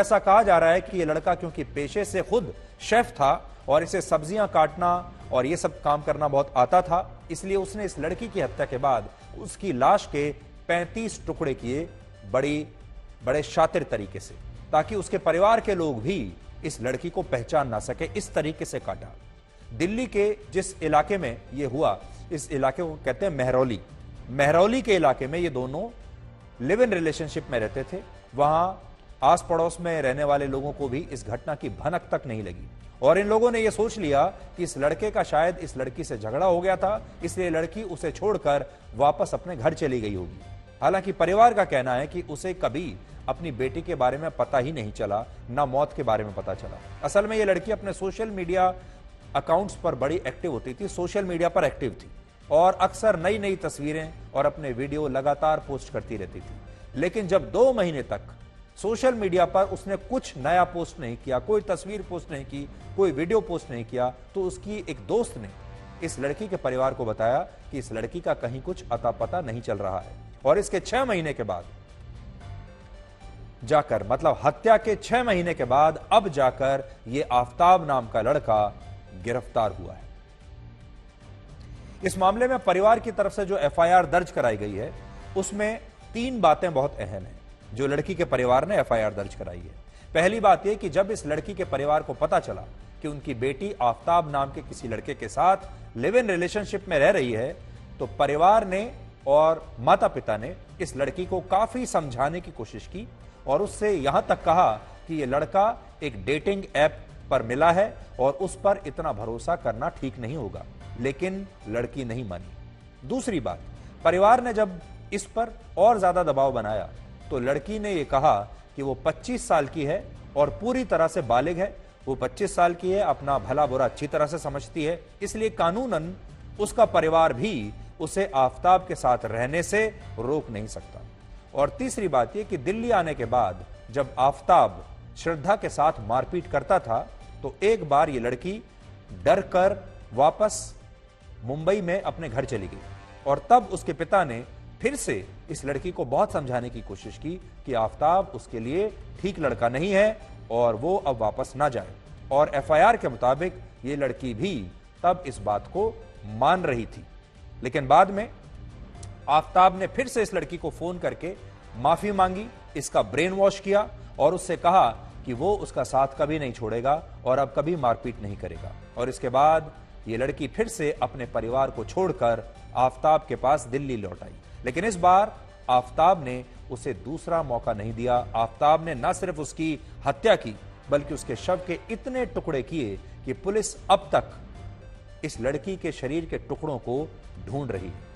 ऐसा कहा जा रहा है कि ये लड़का क्योंकि पेशे से खुद शेफ था और इसे सब्जियां काटना और ये सब काम करना बहुत आता था, इसलिए उसने इस लड़की की हत्या के बाद उसकी लाश के 35 टुकड़े किए बड़े शातिर तरीके से, ताकि उसके परिवार के लोग भी इस लड़की को पहचान ना सके। इस तरीके से काटा। दिल्ली के जिस इलाके में यह हुआ, इस इलाके को कहते हैं मेहरौली। मेहरौली के इलाके में ये दोनों लिव इन रिलेशनशिप में रहते थे। वहां आस पड़ोस में रहने वाले लोगों को भी इस घटना की भनक तक नहीं लगी और इन लोगों ने यह सोच लिया कि इस लड़के का शायद इस लड़की से झगड़ा हो गया था, इसलिए लड़की उसे छोड़कर वापस अपने घर चली गई होगी। हालांकि परिवार का कहना है कि उसे कभी अपनी बेटी के बारे में पता ही नहीं चला, ना मौत के बारे में पता चला। असल में यह लड़की अपने सोशल मीडिया अकाउंट्स पर बड़ी एक्टिव होती थी, सोशल मीडिया पर एक्टिव थी और अक्सर नई नई तस्वीरें और अपने वीडियो लगातार पोस्ट करती रहती थी। लेकिन जब 2 महीने तक सोशल मीडिया पर उसने कुछ नया पोस्ट नहीं किया, कोई तस्वीर पोस्ट नहीं की, कोई वीडियो पोस्ट नहीं किया, तो उसकी एक दोस्त ने इस लड़की के परिवार को बताया कि इस लड़की का कहीं कुछ अता पता नहीं चल रहा है। और इसके 6 महीने के बाद जाकर, मतलब हत्या के 6 महीने के बाद अब जाकर यह आफताब नाम का लड़का गिरफ्तार हुआ है। इस मामले में परिवार की तरफ से जो एफआईआर दर्ज कराई गई है, उसमें 3 बातें बहुत अहम हैं जो लड़की के परिवार ने एफआईआर दर्ज कराई है। पहली बात यह कि जब इस लड़की के परिवार को पता चला कि उनकी बेटी आफताब नाम के किसी लड़के के साथ लिव इन रिलेशनशिप में रह रही है, तो परिवार ने और माता पिता ने इस लड़की को काफी समझाने की कोशिश की और उससे यहां तक कहा कि यह लड़का एक डेटिंग ऐप पर मिला है और उस पर इतना भरोसा करना ठीक नहीं होगा। लेकिन लड़की नहीं मानी। दूसरी बात, परिवार ने जब इस पर और ज्यादा दबाव बनाया तो लड़की ने यह कहा कि वो 25 साल की है और पूरी तरह से बालिग है। वो 25 साल की है, अपना भला बुरा अच्छी तरह से समझती है, इसलिए कानूनन उसका परिवार भी उसे आफताब के साथ रहने से रोक नहीं सकता। और तीसरी बात यह कि दिल्ली आने के बाद जब आफताब श्रद्धा के साथ मारपीट करता था, तो एक बार ये लड़की डर कर वापस मुंबई में अपने घर चली गई और तब उसके पिता ने फिर से इस लड़की को बहुत समझाने की कोशिश की कि आफताब उसके लिए ठीक लड़का नहीं है और वो अब वापस ना जाए। और एफआईआर के मुताबिक ये लड़की भी तब इस बात को मान रही थी। लेकिन बाद में आफताब ने फिर से इस लड़की को फोन करके माफी मांगी, इसका ब्रेन वॉश किया और उससे कहा कि वो उसका साथ कभी नहीं छोड़ेगा और अब कभी मारपीट नहीं करेगा। और इसके बाद ये लड़की फिर से अपने परिवार को छोड़कर आफताब के पास दिल्ली लौट आई। लेकिन इस बार आफताब ने उसे दूसरा मौका नहीं दिया। आफताब ने न सिर्फ उसकी हत्या की बल्कि उसके शव के इतने टुकड़े किए कि पुलिस अब तक इस लड़की के शरीर के टुकड़ों को ढूंढ रही है।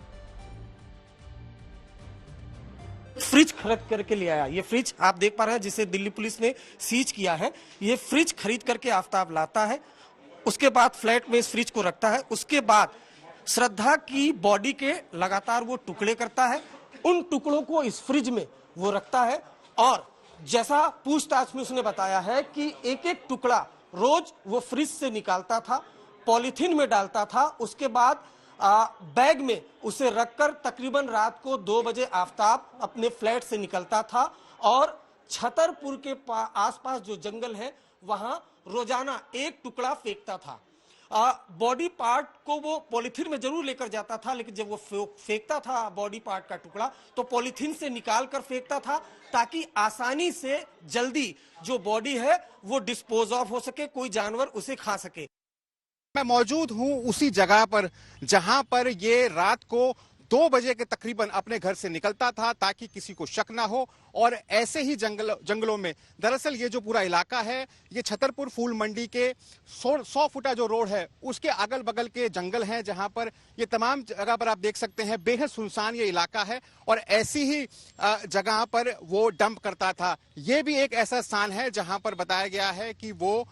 फ्रिज खरीद करके ले आया। ये फ्रिज आप देख पा रहे हैं जिसे दिल्ली पुलिस ने सीज किया है। ये फ्रिज खरीद करके आफताब लाता है, उसके बाद फ्लैट में इस फ्रिज को रखता है। उसके बाद श्रद्धा की बॉडी के लगातार वो टुकड़े करता है, उन टुकड़ों को इस फ्रिज में वो रखता है और जैसा पूछताछ में उसने बताया है कि एक एक टुकड़ा रोज वो फ्रिज से निकालता था, पॉलीथीन में डालता था, उसके बाद बैग में उसे रखकर तकरीबन रात को 2 बजे आफताब अपने फ्लैट से निकलता था और छतरपुर के आसपास जो जंगल है वहां रोजाना एक टुकड़ा फेंकता था। बॉडी पार्ट को वो पॉलीथीन में जरूर लेकर जाता था, लेकिन जब वो फेंकता था बॉडी पार्ट का टुकड़ा तो पॉलीथीन से निकाल कर फेंकता था ताकि आसानी से जल्दी जो बॉडी है वो डिस्पोज ऑफ हो सके, कोई जानवर उसे खा सके। मैं मौजूद हूं उसी जगह पर जहां पर ये रात को 2 बजे के तकरीबन अपने घर से निकलता था ताकि किसी को शक ना हो। और ऐसे ही जंगलों में, दरअसल ये जो पूरा इलाका है ये छतरपुर फूल मंडी के 100 फुटा जो रोड है उसके अगल बगल के जंगल हैं, जहां पर ये तमाम जगह पर आप देख सकते हैं बेहद सुनसान ये इलाका है और ऐसी ही जगह पर वो डंप करता था। ये भी एक ऐसा स्थान है जहां पर बताया गया है कि वो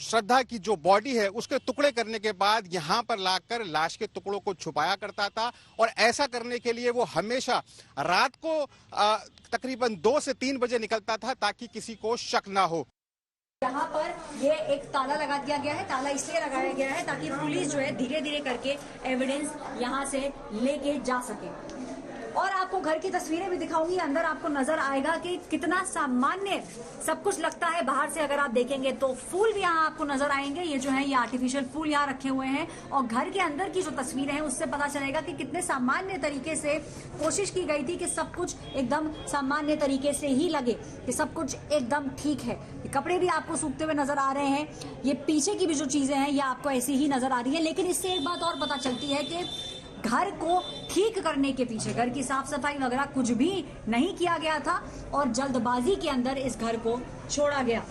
श्रद्धा की जो बॉडी है उसके टुकड़े करने के बाद यहां पर लाकर लाश के टुकड़ों को छुपाया करता था और ऐसा करने के लिए वो हमेशा रात को तकरीबन 2 से 3 बजे निकलता था ताकि किसी को शक ना हो। यहाँ पर ये एक ताला लगा दिया गया है। ताला इसलिए लगाया गया है ताकि पुलिस जो है धीरे धीरे करके एविडेंस यहाँ से लेके जा सके और आपको घर की तस्वीरें भी दिखाऊंगी। अंदर आपको नजर आएगा कि कितना सामान्य सब कुछ लगता है। बाहर से अगर आप देखेंगे तो फूल भी यहाँ आपको नजर आएंगे। ये जो है ये आर्टिफिशियल फूल यहाँ रखे हुए हैं और घर के अंदर की जो तस्वीरें हैं उससे पता चलेगा कि कितने सामान्य तरीके से कोशिश की गई थी कि सब कुछ एकदम सामान्य तरीके से ही लगे, कि सब कुछ एकदम ठीक है। ये कपड़े भी आपको सूखते हुए नजर आ रहे हैं, ये पीछे की भी जो चीजें हैं ये आपको ऐसी ही नजर आ रही है। लेकिन इससे एक बात और पता चलती है कि घर को ठीक करने के पीछे, घर की साफ सफाई वगैरह कुछ भी नहीं किया गया था और जल्दबाजी के अंदर इस घर को छोड़ा गया।